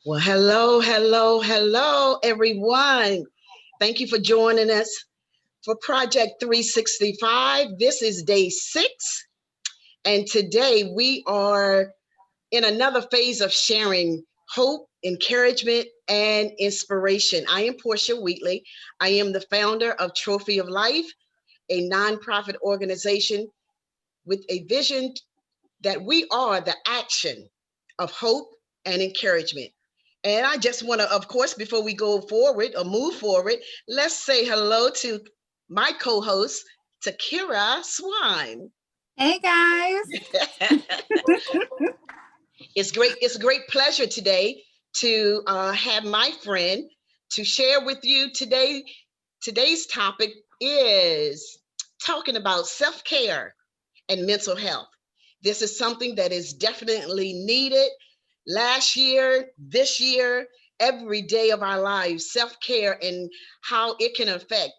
Well, hello, hello, hello, everyone. Thank you for joining us for Project 365. This is day 6, and today we are in another phase of sharing hope, encouragement, and inspiration. I am Portia Wheatley. I am the founder of Trophy of Life, a nonprofit organization with a vision that we are the action of hope and encouragement. And I just want to, of course, before we go forward or move forward, let's say hello to my co-host, Takira Swine. Hey guys. It's great. It's a great pleasure today to have my friend to share with you today. Today's topic is talking about self-care and mental health. This is something that is definitely needed last year, this year, every day of our lives, self-care and how it can affect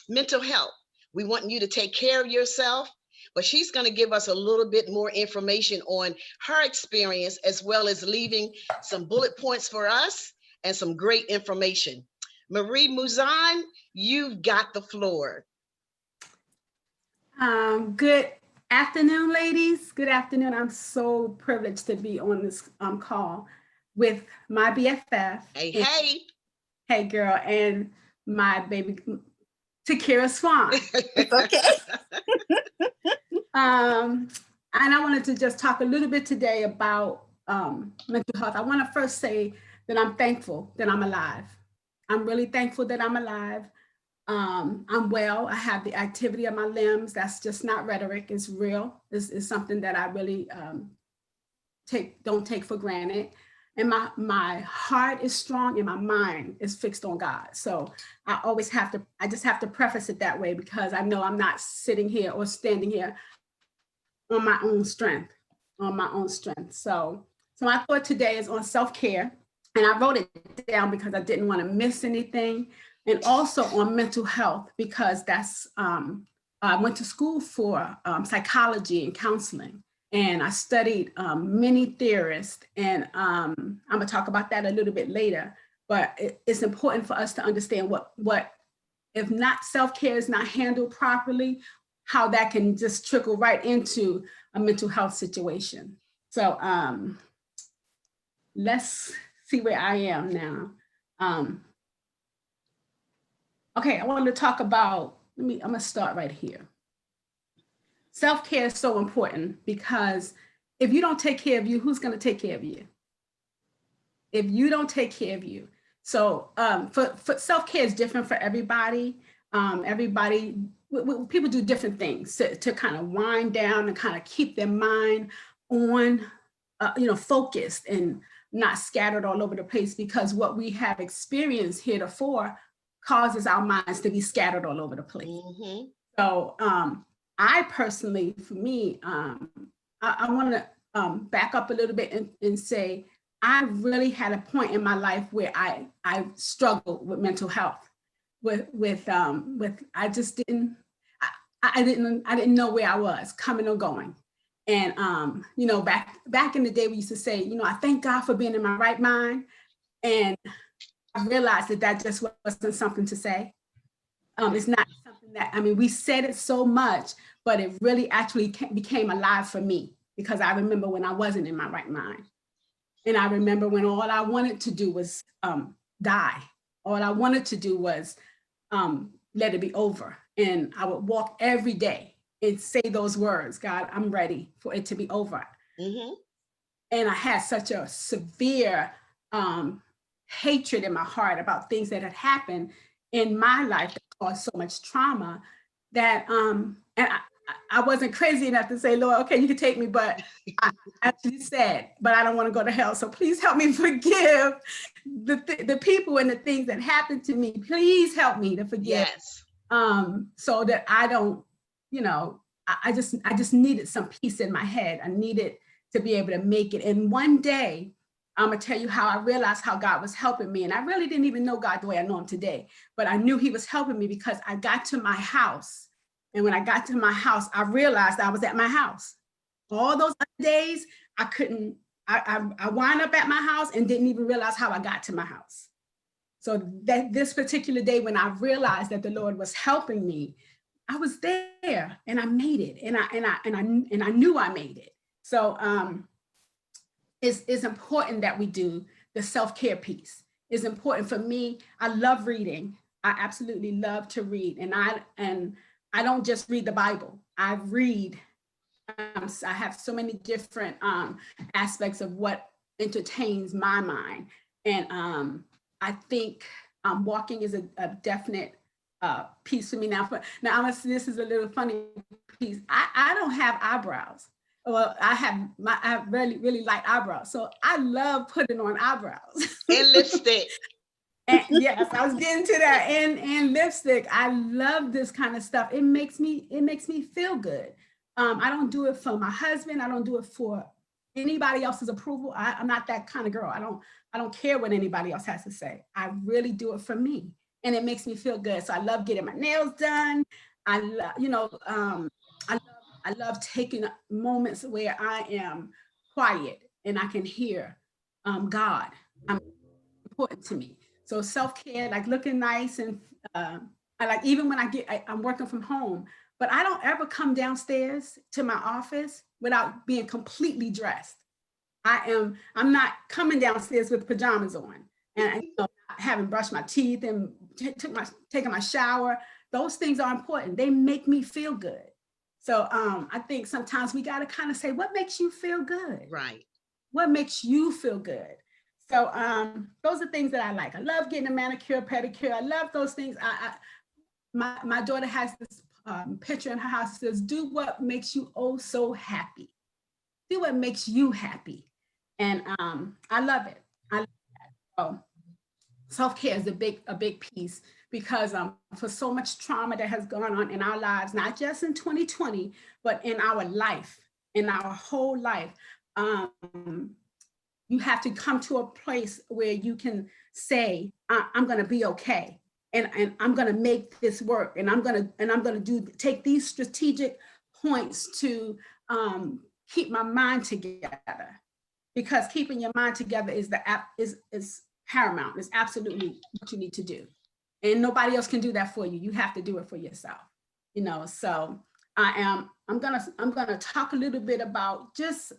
mental health. We want you to take care of yourself, but she's going to give us a little bit more information on her experience, as well as leaving some bullet points for us and some great information. Marie Mouzon, you've got the floor. Good afternoon, ladies. Good afternoon. I'm so privileged to be on this call with my BFF. Hey. Hey, girl, and my baby, Takira Swan. Okay. And I wanted to just talk a little bit today about mental health. I want to first say that I'm thankful that I'm alive. I'm really thankful that I'm alive. I'm well. I have the activity of my limbs. That's just not rhetoric. It's real. It's something that I really don't take for granted. And my heart is strong and my mind is fixed on God. So I just have to preface it that way, because I know I'm not sitting here or standing here on my own strength, So my thought today is on self-care. And I wrote it down because I didn't want to miss anything. And also on mental health, because I went to school for psychology and counseling. And I studied many theorists, and I'm gonna talk about that a little bit later. But it's important for us to understand what if not self-care is not handled properly, how that can just trickle right into a mental health situation. So let's see where I am now. Okay, I wanted to talk about, I'm gonna start right here. Self-care is so important, because if you don't take care of you, who's gonna take care of you? If you don't take care of you. So for self-care is different for everybody. People do different things to kind of wind down and kind of keep their mind on, focused and not scattered all over the place, because what we have experienced heretofore causes our minds to be scattered all over the place. Mm-hmm. So I personally, for me, I want to back up a little bit and say, I really had a point in my life where I struggled with mental health. I just didn't know where I was coming or going. And back in the day, we used to say, I thank God for being in my right mind. And I realized that just wasn't something to say. It's not something that, we said it so much, but it really actually became alive for me, because I remember when I wasn't in my right mind. And I remember when all I wanted to do was die. All I wanted to do was let it be over. And I would walk every day and say those words, God, I'm ready for it to be over. Mm-hmm. And I had such a severe hatred in my heart about things that had happened in my life that caused so much trauma, that and I wasn't crazy enough to say, Lord, okay, you can take me, but I actually said, but I don't want to go to hell. So please help me forgive the people and the things that happened to me. Please help me to forgive. Yes. So that I don't, I just needed some peace in my head. I needed to be able to make it. And one day, I'm gonna tell you how I realized how God was helping me. And I really didn't even know God the way I know him today, but I knew he was helping me because I got to my house. And when I got to my house, I realized I was at my house. All those other days, I couldn't I wound up at my house and didn't even realize how I got to my house. So that this particular day when I realized that the Lord was helping me, I was there and I made it, and I knew I made it. So it's important that we do the self-care piece. It's important for me. I love reading. I absolutely love to read, and I don't just read the Bible. I read. I have so many different aspects of what entertains my mind, and I think walking is a definite piece for me now. But now, this is a little funny piece. I don't have eyebrows. Well, I really like eyebrows, so I love putting on eyebrows and lipstick. And yes, I was getting to that, and lipstick. I love this kind of stuff. It makes me feel good. I don't do it for my husband. I don't do it for anybody else's approval. I'm not that kind of girl. I don't care what anybody else has to say. I really do it for me, and it makes me feel good. So I love getting my nails done. I love, I love taking moments where I am quiet and I can hear God. Important to me. So self-care, like looking nice, and I like, even when I'm working from home, but I don't ever come downstairs to my office without being completely dressed. I'm not coming downstairs with pajamas on, and I haven't brushed my teeth and taking my shower. Those things are important. They make me feel good. So I think sometimes we got to kind of say, what makes you feel good? Right. What makes you feel good? So those are things that I like. I love getting a manicure, pedicure. I love those things. My daughter has this picture in her house that says, do what makes you oh so happy. Do what makes you happy. And I love it. I love that. So self-care is a big piece, because for so much trauma that has gone on in our lives, not just in 2020, but in our life, in our whole life. You have to come to a place where you can say, I'm going to be okay. And I'm going to make this work. And I'm going to take these strategic points to keep my mind together, because keeping your mind together is paramount. It's absolutely what you need to do. And nobody else can do that for you. You have to do it for yourself. So I'm going to talk a little bit about just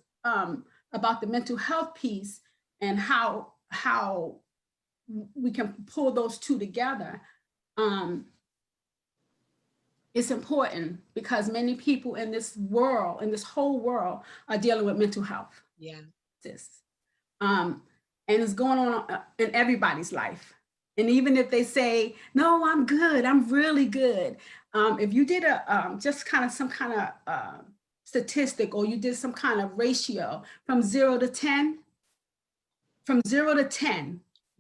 about the mental health piece and how we can pull those two together. It's important because many people in this whole world, are dealing with mental health. Yeah. And it's going on in everybody's life. And even if they say, no, I'm good, I'm really good. If you did some kind of statistic, or you did some kind of ratio from 0 to 10,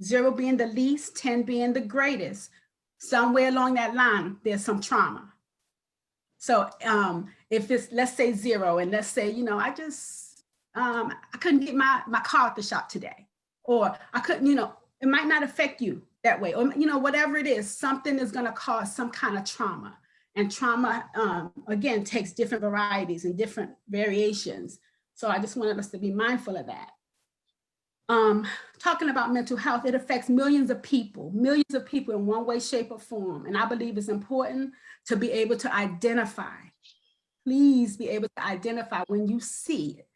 0 being the least, 10 being the greatest, somewhere along that line, there's some trauma. So if it's, let's say 0, and let's say, I couldn't get my car at the shop today, or I couldn't, it might not affect you that way, or, whatever it is, something is going to cause some kind of trauma. And trauma, again, takes different varieties and different variations. So I just wanted us to be mindful of that. Talking about mental health, it affects millions of people in one way, shape, or form. And I believe it's important to be able to identify. Please be able to identify when you see it.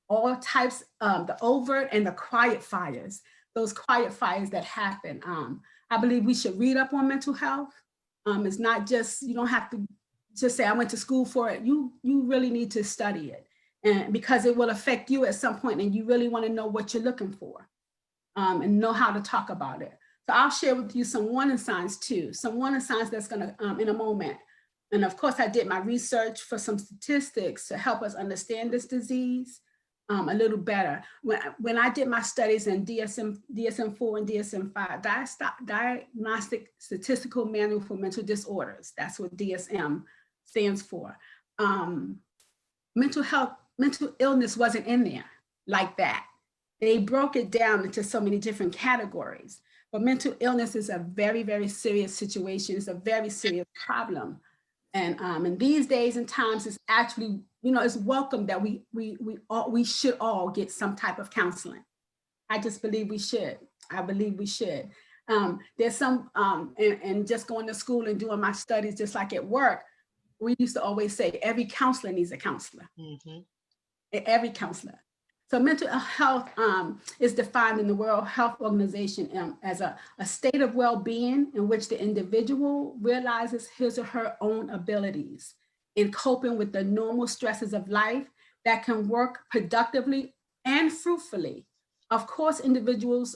All types of the overt and the quiet fires, those quiet fires that happen. I believe we should read up on mental health. It's not just, you don't have to just say, I went to school for it. You really need to study it, and because it will affect you at some point, and you really want to know what you're looking for, and know how to talk about it. So I'll share with you some warning signs too, some warning signs that's gonna, in a moment. And of course, I did my research for some statistics to help us understand this disease a little better. When I did my studies in DSM-4 and DSM-5, Diagnostic Statistical Manual for Mental Disorders, that's what DSM stands for. Mental illness wasn't in there like that. They broke it down into so many different categories. But mental illness is a very, very serious situation. It's a very serious problem And in these days and times, it's actually, it's welcome that we should all get some type of counseling. I just believe we should. I believe we should. There's some, and just going to school and doing my studies, just like at work, we used to always say every counselor needs a counselor. Mm-hmm. Every counselor. So mental health is defined in the World Health Organization as a state of well-being in which the individual realizes his or her own abilities in coping with the normal stresses of life that can work productively and fruitfully. Of course, individuals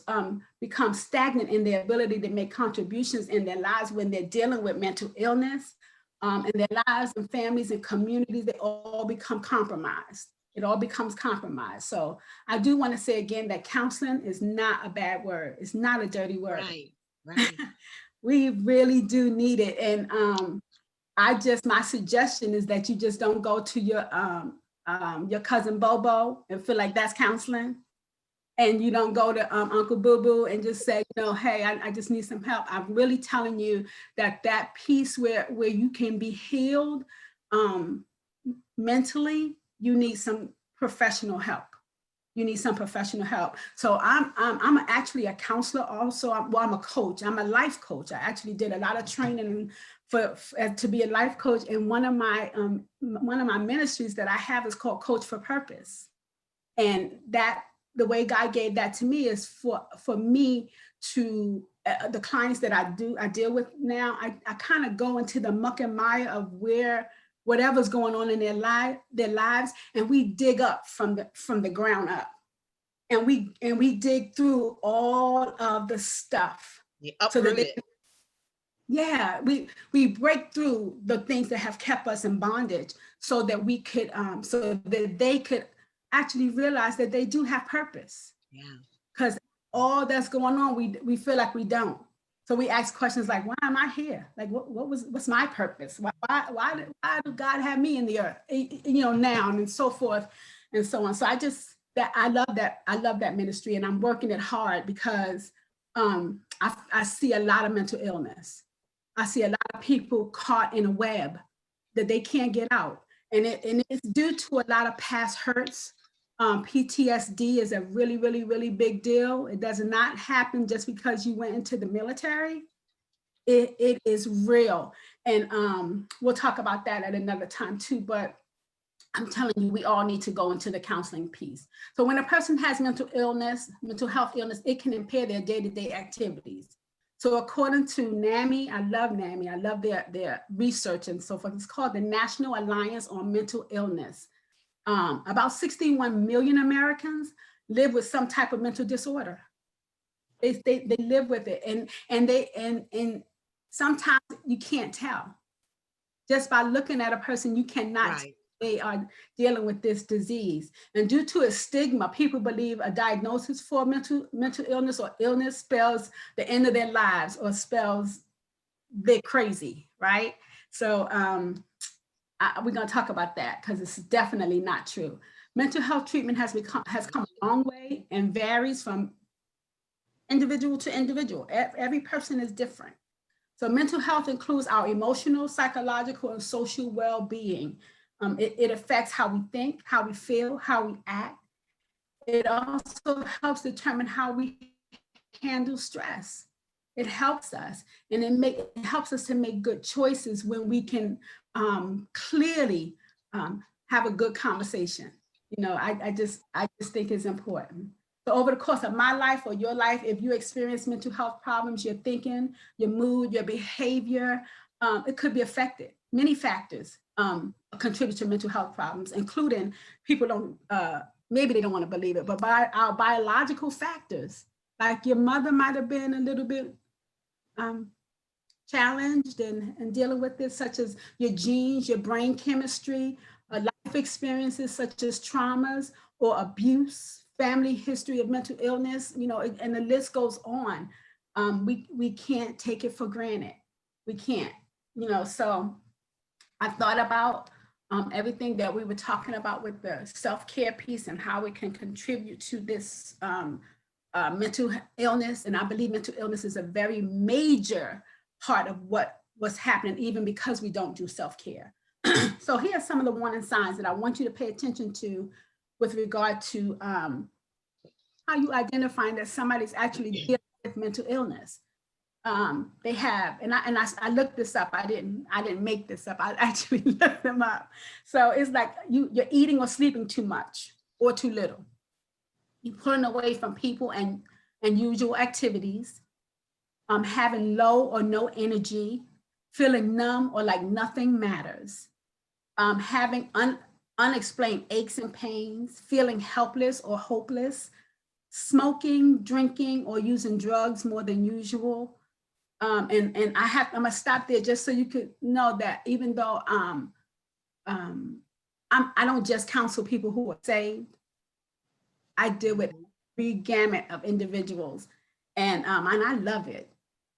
become stagnant in their ability to make contributions in their lives when they're dealing with mental illness. And their lives and families and communities, they all become compromised. It all becomes compromised. So I do want to say again that counseling is not a bad word. It's not a dirty word. Right. We really do need it. And my suggestion is that you just don't go to your cousin Bobo and feel like that's counseling. And you don't go to Uncle Boo Boo and just say, hey, I just need some help. I'm really telling you that piece where you can be healed mentally, you need some professional help. You need some professional help. So I'm actually a counselor also. I'm a coach. I'm a life coach. I actually did a lot of training to be a life coach. And one of my ministries that I have is called Coach for Purpose. And that the way God gave that to me is for me to the clients that I deal with now. I kind of go into the muck and mire of whatever's going on in their lives, and we dig up from the ground up, and we dig through all of the stuff. We break through the things that have kept us in bondage, so that we could so that they could actually realize that they do have purpose. Yeah. Because all that's going on, we feel like we don't. So we ask questions like, why am I here? Like, what's my purpose? Why do God have me in the earth? Now and so forth and so on. So I love that ministry, and I'm working it hard because I see a lot of mental illness. I see a lot of people caught in a web that they can't get out. And it's due to a lot of past hurts. PTSD is a really, really, really big deal. It does not happen just because you went into the military. It is real. And we'll talk about that at another time too. But I'm telling you, we all need to go into the counseling piece. So when a person has mental health illness, it can impair their day-to-day activities. So according to NAMI, I love NAMI, I love their research and so forth. It's called the National Alliance on Mental Illness. About 61 million Americans live with some type of mental disorder. They live with it, and sometimes you can't tell. Just by looking at a person, you cannot tell they are dealing with this disease. And due to a stigma, people believe a diagnosis for mental illness or illness spells the end of their lives or spells they're crazy, right? So we're going to talk about that because it's definitely not true. Mental health treatment has come a long way and varies from individual to individual. Every person is different. So mental health includes our emotional, psychological, and social well-being. It affects how we think, how we feel, how we act. It also helps determine how we handle stress. It helps us, and it helps us to make good choices when we can clearly have a good conversation. I just think it's important. So over the course of my life or your life, if you experience mental health problems, your thinking, your mood, your behavior, it could be affected. Many factors contribute to mental health problems, including maybe they don't want to believe it, but by our biological factors, like your mother might have been a little bit challenged and dealing with this, such as your genes, your brain chemistry, life experiences such as traumas or abuse, family history of mental illness, and the list goes on. We can't take it for granted. We can't, so I thought about everything that we were talking about with the self-care piece and how it can contribute to this mental illness. And I believe mental illness is a very major part of what what's happening, even because we don't do self-care. So here are some of the warning signs that I want you to pay attention to with regard to how you identifying that somebody's actually dealing with mental illness. They have, and I looked this up. I didn't make this up. I actually looked them up. So it's like you're eating or sleeping too much or too little. You're pulling away from people and usual activities. Having low or no energy, feeling numb or like nothing matters. Having unexplained aches and pains, feeling helpless or hopeless, smoking, drinking, or using drugs more than usual. And I'm gonna stop there just so you could know that even though I don't just counsel people who are saved, I deal with every gamut of individuals, and I love it.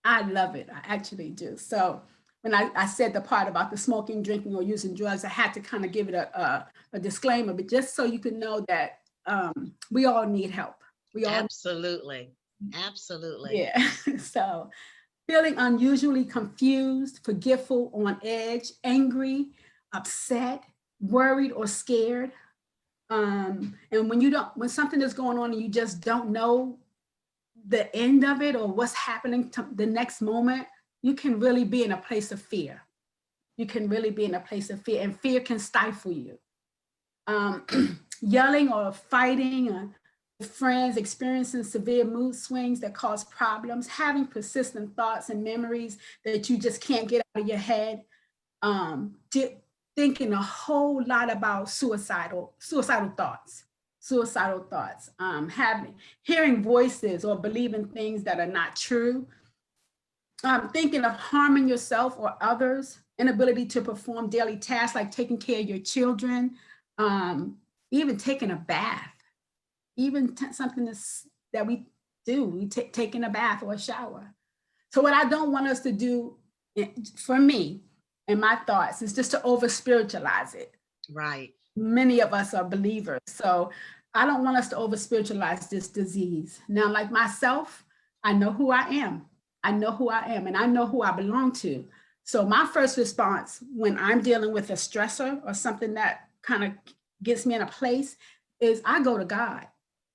I love it. I actually do. So when I said the part about the smoking, drinking, or using drugs, I had to kind of give it a disclaimer, but just so you can know that we all need help. We all absolutely. Yeah. So feeling unusually confused, forgetful, on edge, angry, upset, worried, or scared. And when something is going on and you just don't know the end of it or what's happening to the next moment, you can really be in a place of fear. You can really be in a place of fear, and fear can stifle you. Yelling or fighting with friends, experiencing severe mood swings that cause problems, having persistent thoughts and memories that you just can't get out of your head, thinking a whole lot about suicidal thoughts, hearing voices or believing things that are not true, thinking of harming yourself or others, inability to perform daily tasks like taking care of your children, even taking a bath, even something that we do, taking a bath or a shower. So what I don't want us to do, for me and my thoughts, is just to over spiritualize it. Right. Many of us are believers, so I don't want us to over spiritualize this disease. Now, like myself, I know who I am. I know who I am, and I know who I belong to. So my first response when I'm dealing with a stressor or something that kind of gets me in a place is I go to God.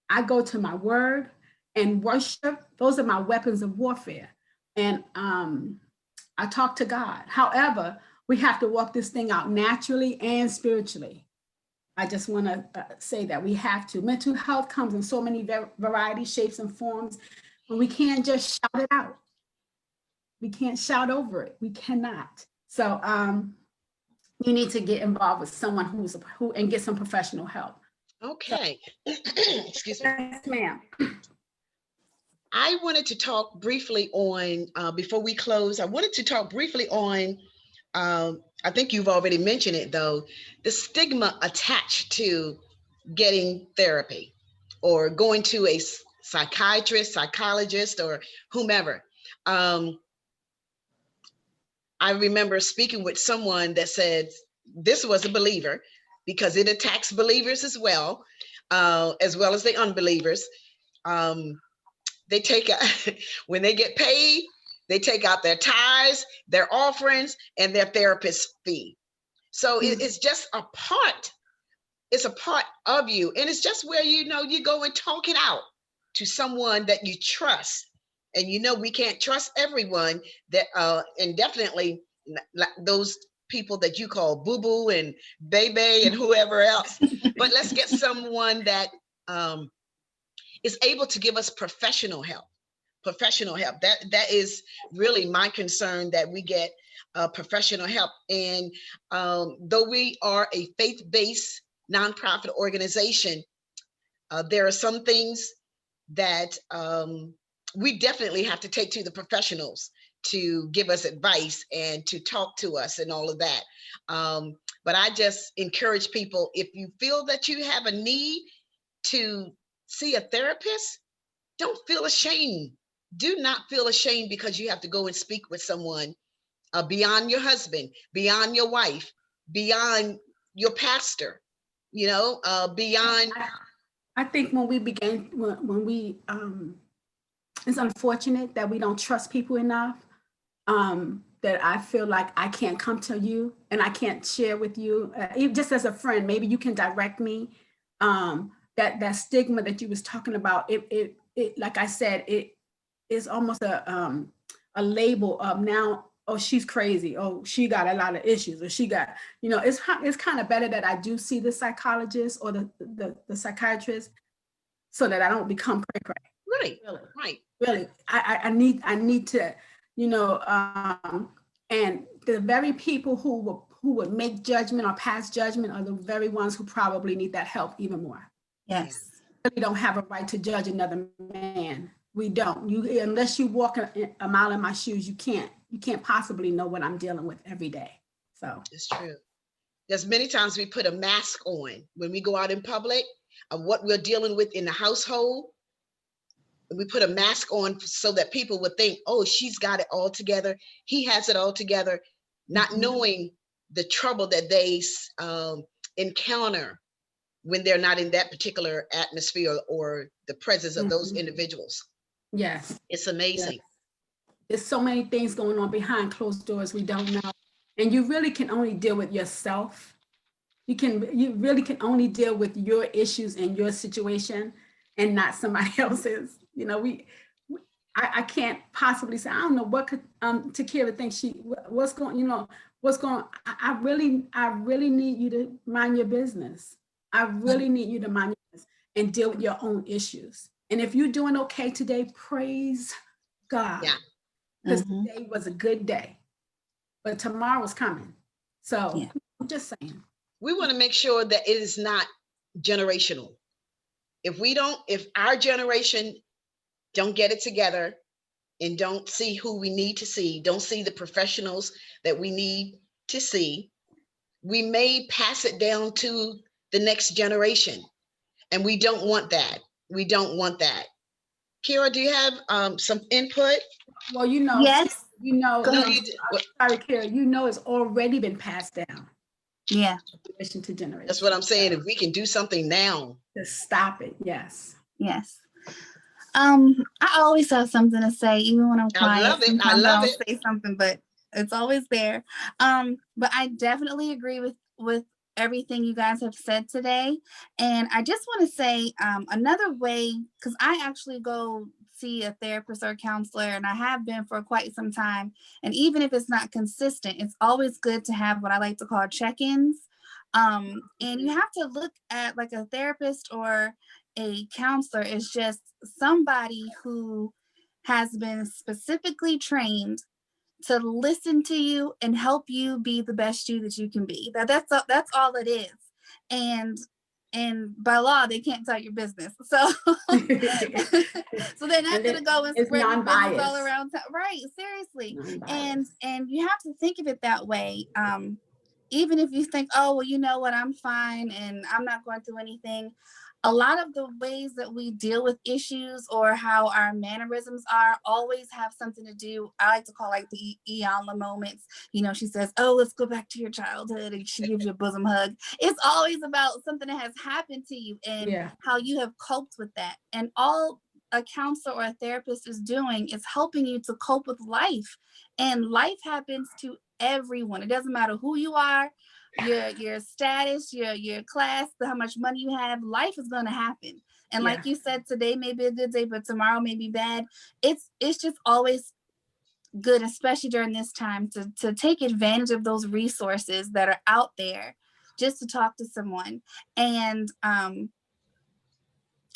I go to my word and worship. Those are my weapons of warfare. And I talk to God. However, we have to walk this thing out naturally and spiritually. I just want to say that we have to. Mental health comes in so many varieties, shapes, and forms, and we can't just shout it out. We can't shout over it. We cannot. So you need to get involved with someone who and get some professional help. Okay. So, excuse me. Yes, ma'am. I wanted to talk briefly on, before we close, I wanted to talk briefly on, I think you've already mentioned it though, the stigma attached to getting therapy or going to a psychiatrist, psychologist, or whomever. I remember speaking with someone that said this was a believer because it attacks believers as well as the unbelievers. They take when they get paid, they take out their tithes, their offerings, and their therapist fee. So it's just a part. It's a part of you, and it's just where you go and talk it out to someone that you trust. And we can't trust everyone that, and definitely those people that you call boo-boo and baby and whoever else. But let's get someone that is able to give us professional help. That is really my concern, that we get professional help. And though we are a faith-based nonprofit organization, there are some things that we definitely have to take to the professionals to give us advice and to talk to us and all of that. But I just encourage people, if you feel that you have a need to see a therapist, don't feel ashamed. Do not feel ashamed because you have to go and speak with someone beyond your husband, beyond your wife, beyond your pastor, beyond. I think when it's unfortunate that we don't trust people enough. that I feel like I can't come to you and I can't share with you, even just as a friend, maybe you can direct me. That stigma that you was talking about, it like I said, it is almost a label of now, oh, she's crazy, oh, she got a lot of issues, or she got, it's kind of better that I do see the psychologist or the psychiatrist, so that I don't become cray cray. Right, really, right. really. I need to, and the very people who would make judgment or pass judgment are the very ones who probably need that help even more. Yes. We don't have a right to judge another man. We don't. You, unless you walk a mile in my shoes, you can't possibly know what I'm dealing with every day. So It's true. There's many times we put a mask on when we go out in public of what we're dealing with in the household. We put a mask on so that people would think, oh, she's got it all together. He has it all together, not knowing the trouble that they encounter when they're not in that particular atmosphere or the presence of those individuals. yes, It's amazing. yes. There's so many things going on behind closed doors we don't know. And you really can only deal with yourself. You really can only deal with your issues and your situation and not somebody else's. I can't possibly say, I don't know what could Takira think what's going. I really need you to mind your business. I really need you to mind your business and deal with your own issues. And if you're doing okay today, praise God. Yeah. Because today was a good day, but tomorrow's coming. So I'm just saying. We want to make sure that it is not generational. If our generation don't get it together and don't see who we need to see, don't see the professionals that we need to see, we may pass it down to the next generation. And we don't want that. We don't want that. Kira, do you have some input? Well, Yes. Sorry, Kira, it's already been passed down. Yeah. Generation to generation. That's what I'm saying. If we can do something now to stop it. Yes. Yes. I always have something to say, even when I'm quiet. I love it. Sometimes I don't say something, but it's always there. But I definitely agree with everything you guys have said today. And I just want to say another way, because I actually go see a therapist or a counselor, and I have been for quite some time. And even if it's not consistent, it's always good to have what I like to call check-ins. And you have to look at like a therapist or a counselor is just somebody who has been specifically trained to listen to you and help you be the best you that you can be. That's all it is. And by law, they can't tell your business. So, so they're not going to go and spread your business all around town. Right. Seriously. And you have to think of it that way. Even if you think, oh, well, you know what, I'm fine and I'm not going through anything. A lot of the ways that we deal with issues or how our mannerisms are always have something to do. I like to call like the Iyanla moments. She says, oh, let's go back to your childhood, and she gives you a bosom hug. It's always about something that has happened to you and how you have coped with that. And all a counselor or a therapist is doing is helping you to cope with life. And life happens to everyone. It doesn't matter who you are, your status, your class, how much money you have. Life is going to happen. And like you said, today may be a good day, but tomorrow may be bad. It's just always good, especially during this time, to take advantage of those resources that are out there, just to talk to someone. And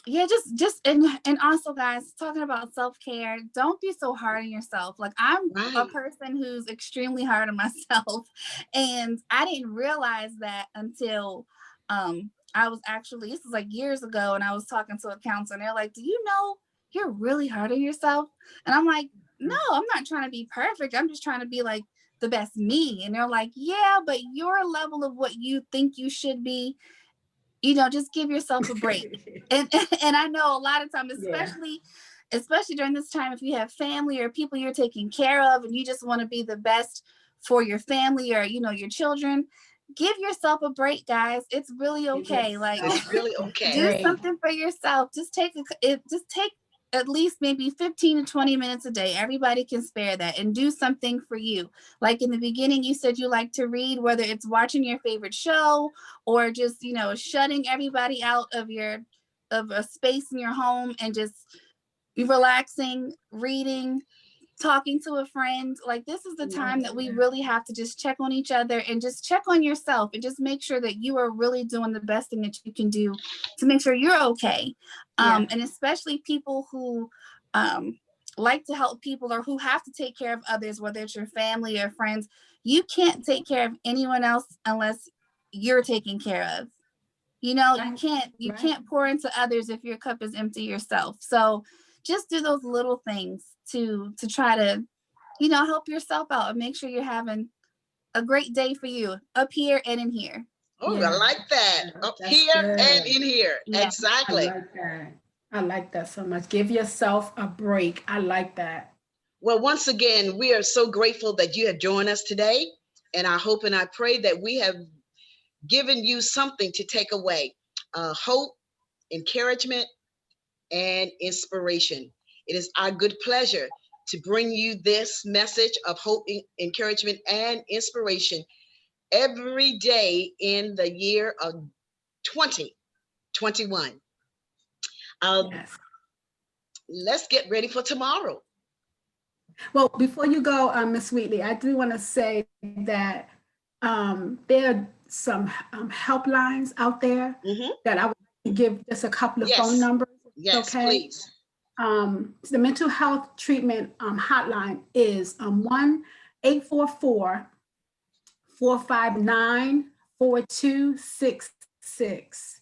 and also, guys, talking about self-care, don't be so hard on yourself. Like, I'm a person who's extremely hard on myself, and I didn't realize that until I was actually, this was like years ago, and I was talking to a counselor, and they're like, do you know you're really hard on yourself? And I'm like, no, I'm not trying to be perfect. I'm just trying to be like the best me. And they're like, yeah, but your level of what you think you should be, just give yourself a break. and I know a lot of times, especially during this time, if you have family or people you're taking care of and you just want to be the best for your family or, your children, give yourself a break, guys. It's really okay. Like, it's really okay. Do something for yourself. Just take at least maybe 15 to 20 minutes a day. Everybody can spare that, and do something for you. Like in the beginning, you said you like to read, whether it's watching your favorite show or just, shutting everybody out of a space in your home and just relaxing, reading, talking to a friend. Like, this is the time that we really have to just check on each other and just check on yourself and just make sure that you are really doing the best thing that you can do to make sure you're okay. And especially people who like to help people or who have to take care of others, whether it's your family or friends. You can't take care of anyone else unless you're taken care of. You can't pour into others if your cup is empty yourself. So just do those little things to try to, help yourself out and make sure you're having a great day for you up here and in here. Oh, I like that. Up here good. and in here. Yeah, exactly. I like that so much. Give yourself a break. I like that. Well, once again, we are so grateful that you have joined us today. And I hope and I pray that we have given you something to take away. Hope, encouragement, and inspiration. It is our good pleasure to bring you this message of hope, encouragement, and inspiration every day in the year of 2021. Let's get ready for tomorrow. Well, before you go, Ms. Wheatley, I do want to say that there are some helplines out there that I would give just a couple of phone numbers. Yes, please. The mental health treatment hotline is 1-844-459-4266.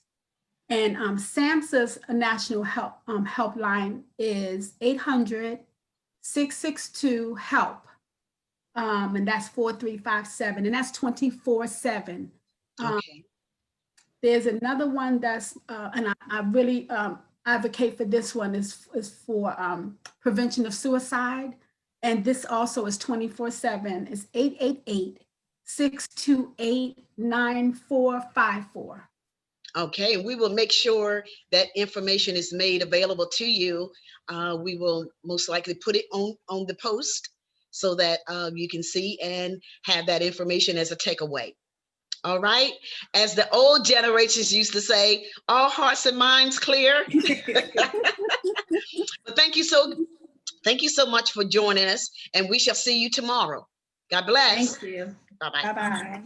And SAMHSA's national help helpline is 800-662-HELP. And that's 4357, and that's 24/7. Okay. There's another one that's, and I really advocate for this one, is for prevention of suicide. And this also is 24/7. It's 888-628-9454. Okay, we will make sure that information is made available to you. We will most likely put it on the post so that you can see and have that information as a takeaway. All right. As the old generations used to say, all hearts and minds clear. But thank you so much for joining us, and we shall see you tomorrow. God bless. Thank you. Bye-bye. Bye-bye.